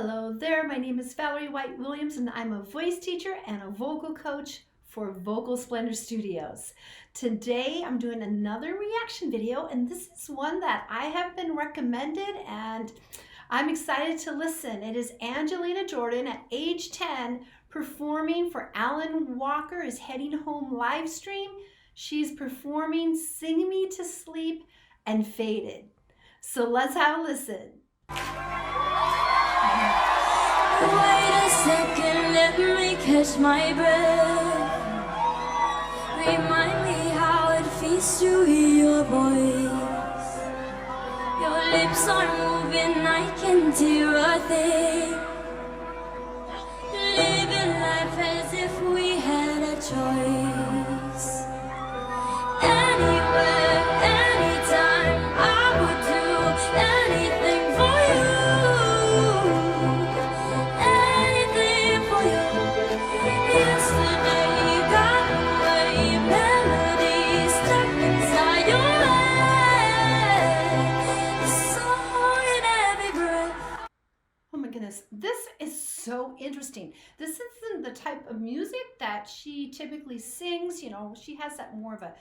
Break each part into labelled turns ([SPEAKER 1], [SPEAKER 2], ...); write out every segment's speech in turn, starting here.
[SPEAKER 1] Hello there, my name is Valerie White Williams and I'm a voice teacher and a vocal coach for Vocal Splendor Studios. Today I'm doing another reaction video and this is one that I have been recommended and I'm excited to listen. It is Angelina Jordan at age 10 performing for Alan Walker's Heading Home live stream. She's performing Sing Me to Sleep and Faded. So let's have a listen.
[SPEAKER 2] Wait a second, let me catch my breath. Remind me how it feels to hear your voice. Your lips are moving, I can hear a thing. Living life as if we had a choice. Anywhere, anytime, I would do anything for you.
[SPEAKER 1] This is so interesting. This isn't the type of music that she typically sings. You know, she has that more of a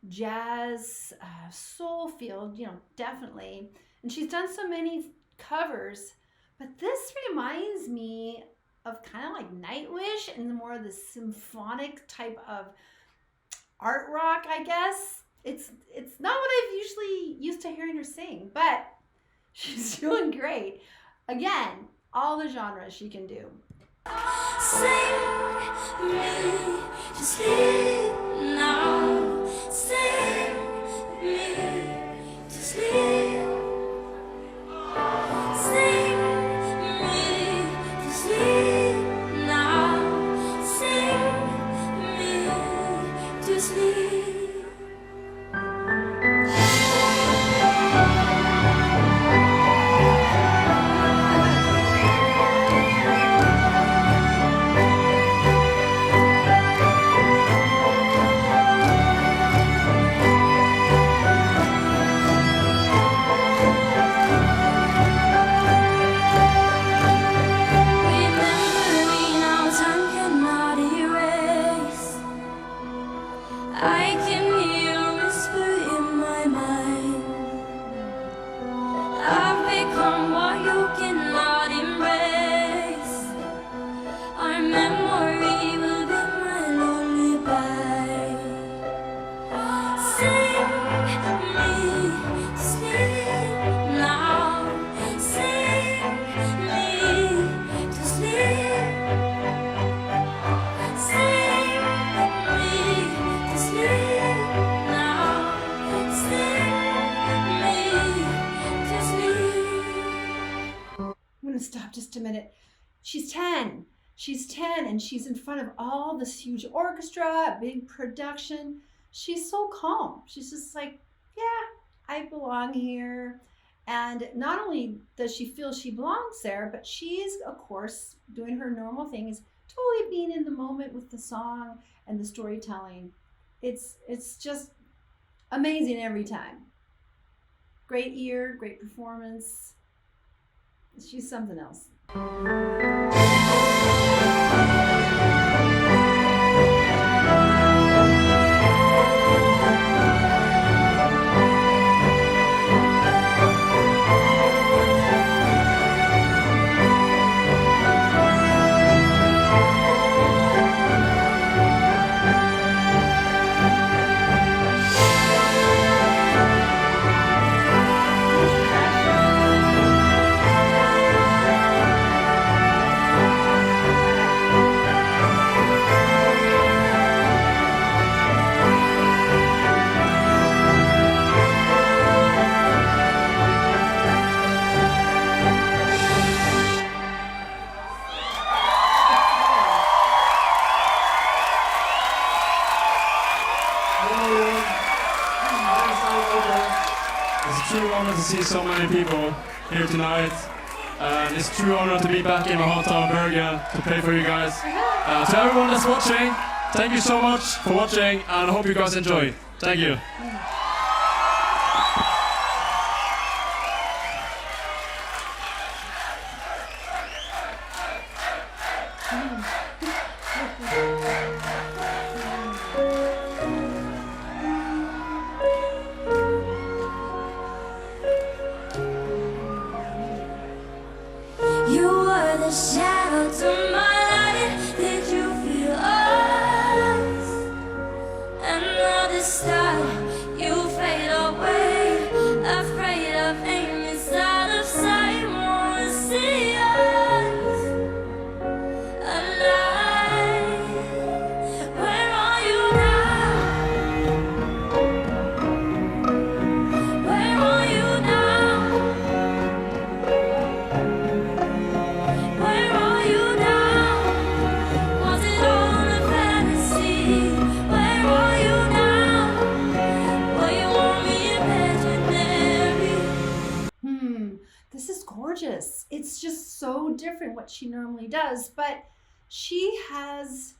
[SPEAKER 1] jazz, soul feel, definitely. And she's done so many covers, but this reminds me of kind of like Nightwish and more of the symphonic type of art rock, I guess. It's not what I've usually used to hearing her sing, but she's doing great. Again, all the genres she can do.
[SPEAKER 2] Sing me to sleep now. Sing me to sleep. Sing me to sleep now. Sing me to sleep. I can hear a whisper in my mind. I've become what you cannot embrace. Our memory will be my lullaby. Sing me to sleep now. Sing me to sleep.
[SPEAKER 1] Stop just a minute. She's 10. She's 10 and she's in front of all this huge orchestra, big production. She's so calm. She's just like, yeah, I belong here. And not only does she feel she belongs there, but she's, of course, doing her normal things, totally being in the moment with the song and the storytelling. It's just amazing every time. Great ear, great performance. She's something else.
[SPEAKER 3] It's a true honor to see so many people here tonight. And it's a true honor to be back in my hometown Bergen to play for you guys. To everyone that's watching, thank you so much for watching and I hope you guys enjoy. Thank you.
[SPEAKER 2] a shadow to my light. Did you feel us? Another star, you fade away. Afraid of aim is out of sight. Wanna see us alive. Where are you now? Where are you now? Where are you now? Was it all a fantasy? Where are you now? Were you only imaginary?
[SPEAKER 1] This is gorgeous. It's just so different what she normally does, but she has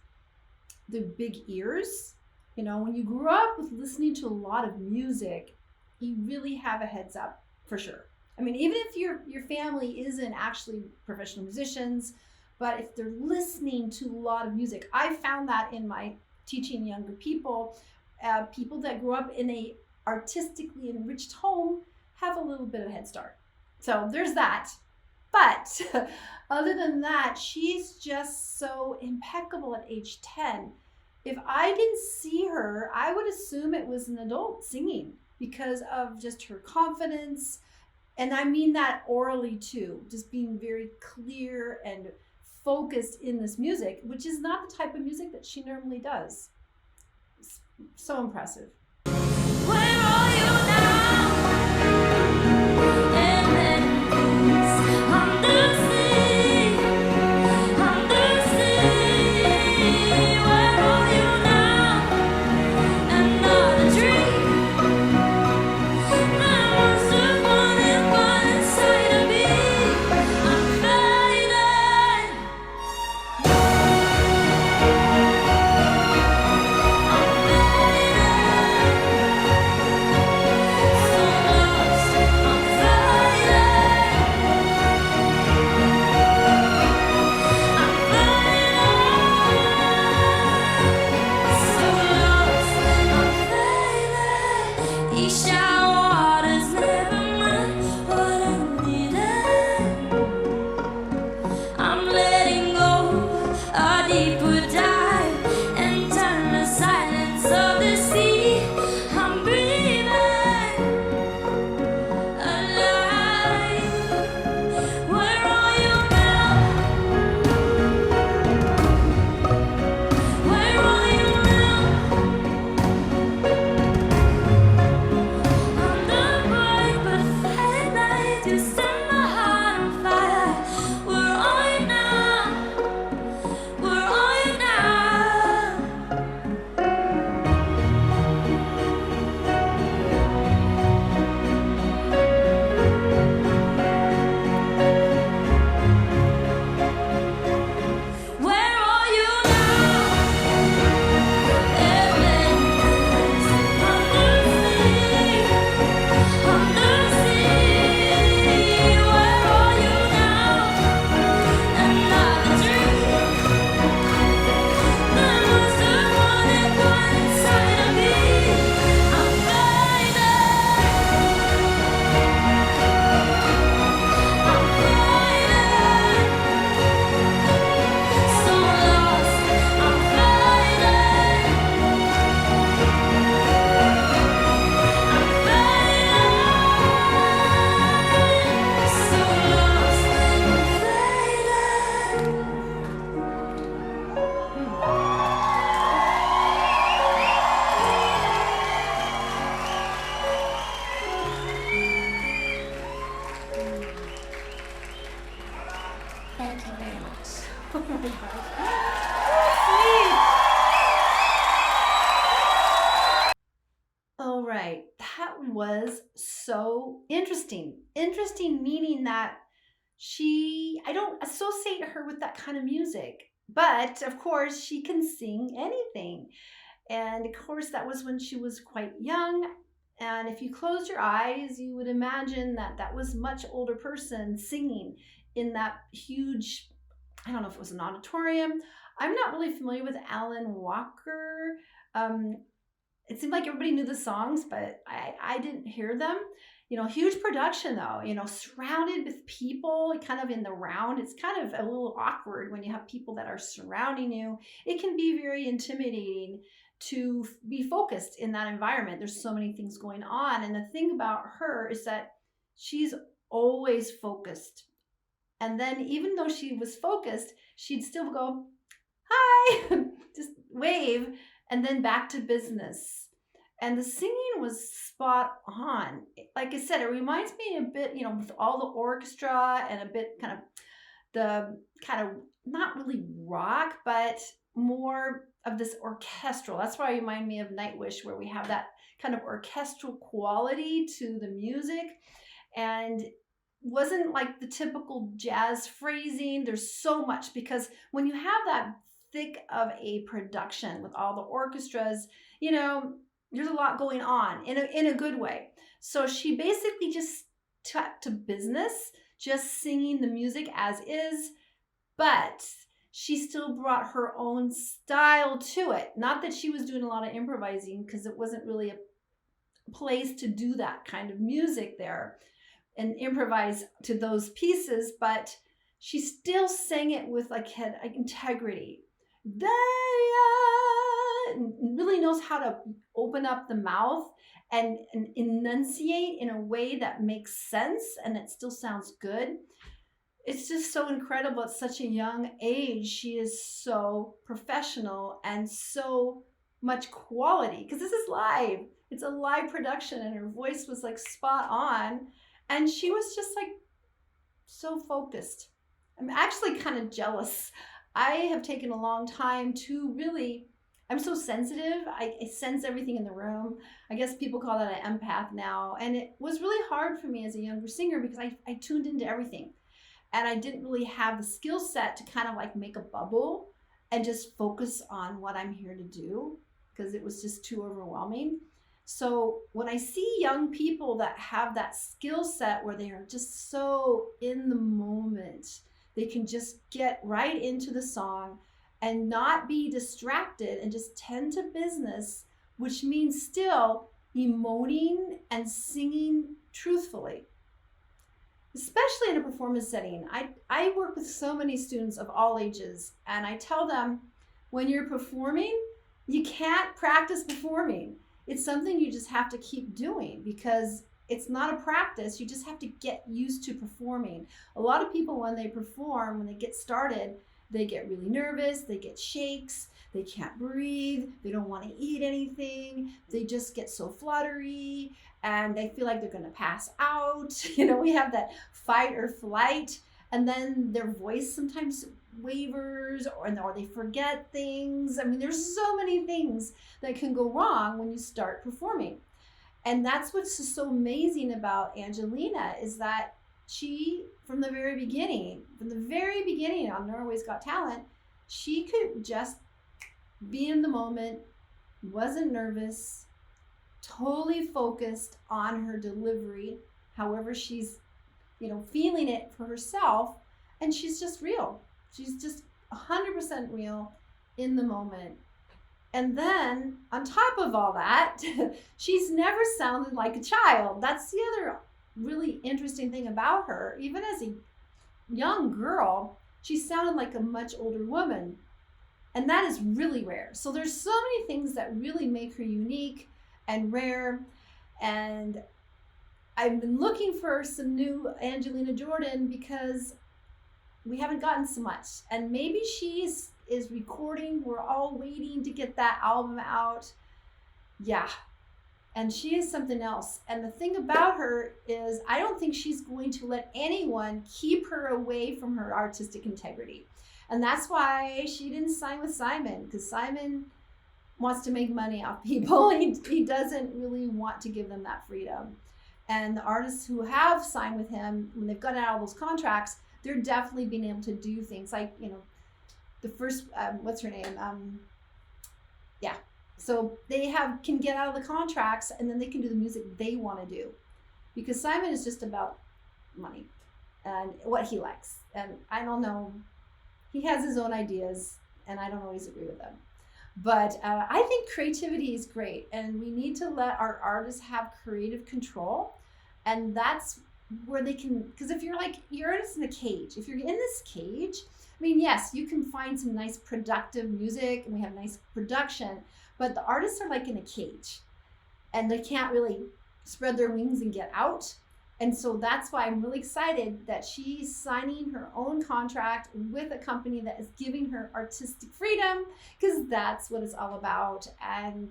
[SPEAKER 1] the big ears. You know, when you grew up with listening to a lot of music, you really have a heads up for sure. I mean, even if your family isn't actually professional musicians, but if they're listening to a lot of music, I found that in my teaching younger people, people that grew up in a artistically enriched home have a little bit of a head start. So there's that. But other than that, she's just so impeccable at age 10. If I didn't see her, I would assume it was an adult singing because of just her confidence. And I mean that orally too, just being very clear and focused in this music, which is not the type of music that she normally does. So impressive.
[SPEAKER 2] Where are you now? On the sea, on the sea. Where are you now? Another dream. That wants to want it but inside of me. I'm faded. Thank you very much.
[SPEAKER 1] Oh my gosh. Sweet. All right, that was so interesting. Interesting meaning that I don't associate her with that kind of music, but of course she can sing anything. And of course that was when she was quite young. And if you close your eyes, you would imagine that was a much older person singing in that huge, I don't know if it was an auditorium. I'm not really familiar with Alan Walker. It seemed like everybody knew the songs, but I didn't hear them. Huge production though, surrounded with people kind of in the round. It's kind of a little awkward when you have people that are surrounding you. It can be very intimidating to be focused in that environment. There's so many things going on. And the thing about her is that she's always focused. And then even though she was focused, she'd still go, hi, just wave, and then back to business. And the singing was spot on. Like I said, it reminds me a bit, with all the orchestra and a bit not really rock, but more of this orchestral. That's why it reminded me of Nightwish, where we have that kind of orchestral quality to the music. And wasn't like the typical jazz phrasing. There's so much, because when you have that thick of a production with all the orchestras, there's a lot going on in a good way. So she basically just took to business, just singing the music as is, but she still brought her own style to it. Not that she was doing a lot of improvising, because it wasn't really a place to do that kind of music there and improvise to those pieces, but she still sang it with had integrity. Really knows how to open up the mouth and enunciate in a way that makes sense, and it still sounds good. It's just so incredible at such a young age. She is so professional and so much quality, because this is live. It's a live production, and her voice was spot on, and she was just so focused. I'm actually kind of jealous. I have taken a long time to really, I'm so sensitive. I sense everything in the room. I guess people call that an empath now. And it was really hard for me as a younger singer, because I tuned into everything. And I didn't really have the skill set to kind of make a bubble and just focus on what I'm here to do, because it was just too overwhelming. So when I see young people that have that skill set where they are just so in the moment, they can just get right into the song and not be distracted and just tend to business, which means still emoting and singing truthfully. Especially in a performance setting. I work with so many students of all ages, and I tell them, when you're performing, you can't practice performing. It's something you just have to keep doing, because it's not a practice. You just have to get used to performing. A lot of people, when they perform, when they get started, they get really nervous, they get shakes, they can't breathe, they don't want to eat anything, they just get so fluttery, and they feel like they're going to pass out. We have that fight or flight, and then their voice sometimes wavers, or they forget things. I mean, there's so many things that can go wrong when you start performing. And that's what's just so amazing about Angelina, is that she, from the very beginning on Norway's Got Talent, she could just be in the moment, wasn't nervous, totally focused on her delivery, however she's, feeling it for herself. And she's just real. She's just 100% real in the moment. And then on top of all that, she's never sounded like a child. That's the other really interesting thing about her. Even as a young girl, she sounded like a much older woman. And that is really rare. So there's so many things that really make her unique and rare. And I've been looking for some new Angelina Jordan, because we haven't gotten so much. And maybe she is recording. We're all waiting to get that album out. Yeah. And she is something else. And the thing about her is, I don't think she's going to let anyone keep her away from her artistic integrity. And that's why she didn't sign with Simon, because Simon wants to make money off people. He doesn't really want to give them that freedom. And the artists who have signed with him, when they've gotten out of those contracts, they're definitely being able to do things like, the first, what's her name? So they can get out of the contracts, and then they can do the music they want to do, because Simon is just about money and what he likes. And I don't know, he has his own ideas, and I don't always agree with them. But I think creativity is great, and we need to let our artists have creative control. And that's where they can, because if you're just in a cage, if you're in this cage, I mean, yes, you can find some nice productive music and we have nice production, but the artists are like in a cage and they can't really spread their wings and get out. And so that's why I'm really excited that she's signing her own contract with a company that is giving her artistic freedom, because that's what it's all about. And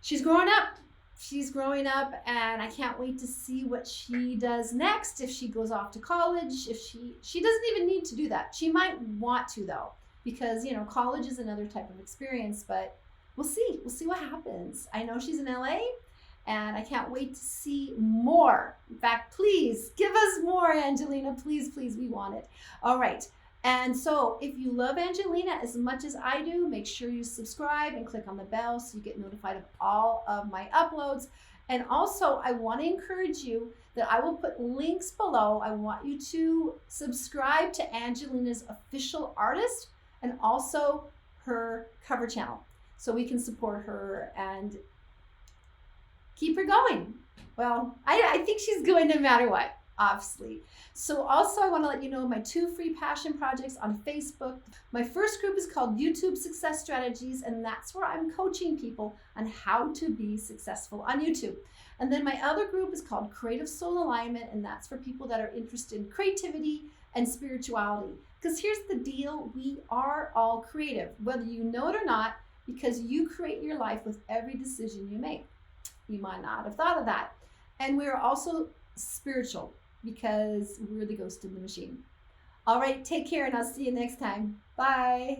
[SPEAKER 1] she's growing up. She's growing up, and I can't wait to see what she does next. If she goes off to college, if she doesn't even need to do that. She might want to though, because college is another type of experience, but we'll see. We'll see what happens. I know she's in LA, and I can't wait to see more. In fact, please give us more, Angelina. Please, please, we want it. All right. And so if you love Angelina as much as I do, make sure you subscribe and click on the bell so you get notified of all of my uploads. And also, I want to encourage you that I will put links below. I want you to subscribe to Angelina's official artist and also her cover channel so we can support her and keep her going. Well, I think she's going no matter what, obviously. So also I want to let you know my 2 free passion projects on Facebook. My first group is called YouTube Success Strategies, and that's where I'm coaching people on how to be successful on YouTube. And then my other group is called Creative Soul Alignment, and that's for people that are interested in creativity and spirituality. Because here's the deal, we are all creative, whether you know it or not, because you create your life with every decision you make. You might not have thought of that. And we're also spiritual, because we're the ghost in the machine. All right, take care, and I'll see you next time. Bye.